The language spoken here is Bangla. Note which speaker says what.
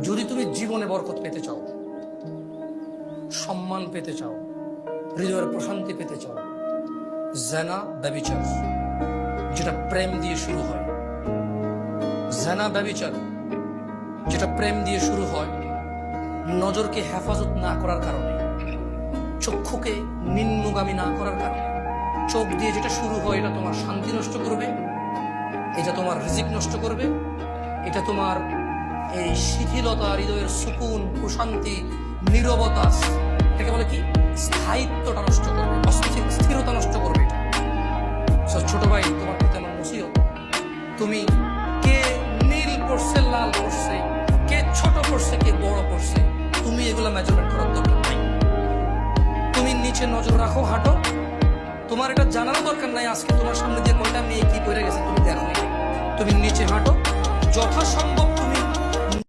Speaker 1: যদি তুমি জীবনে বরকত পেতে চাও, সম্মান পেতে চাও, হৃদয়ের প্রশান্তি পেতে চাও, জেনা ব্যভিচার যেটা প্রেম দিয়ে শুরু হয়, জেনা ব্যভিচার যেটা প্রেম দিয়ে শুরু হয়, নজরকে হেফাজত না করার কারণে, চক্ষুকে নিম্নগামী না করার কারণে, চোখ দিয়ে যেটা শুরু হয়, এটা তোমার শান্তি নষ্ট করবে, এটা তোমার রিজিক নষ্ট করবে, এটা তোমার এই শিথিলতা, হৃদয়ের সুকুন, প্রশান্তি, নীরবতা, এটাকে বলে কি স্থায়িত্বটা নষ্ট করবে, স্থিরতা নষ্ট করবে। ছোট ভাই, তোমার প্রতি আমার নসিহত, তুমি কে নীল পড়ছে, লাল পড়ছে, কে ছোট পড়ছে, কে বড় পড়ছে, তুমি এগুলো মেজারমেন্ট করার দরকার নাই। তুমি নিচে নজর রাখো, হাঁটো, তোমার এটা জানারও দরকার নাই আজকে তোমার সামনে দিয়ে কয়টা মেয়ে কি করে গেছে তুমি দেখো। তুমি নিচে হাঁটো, যথাসম্ভব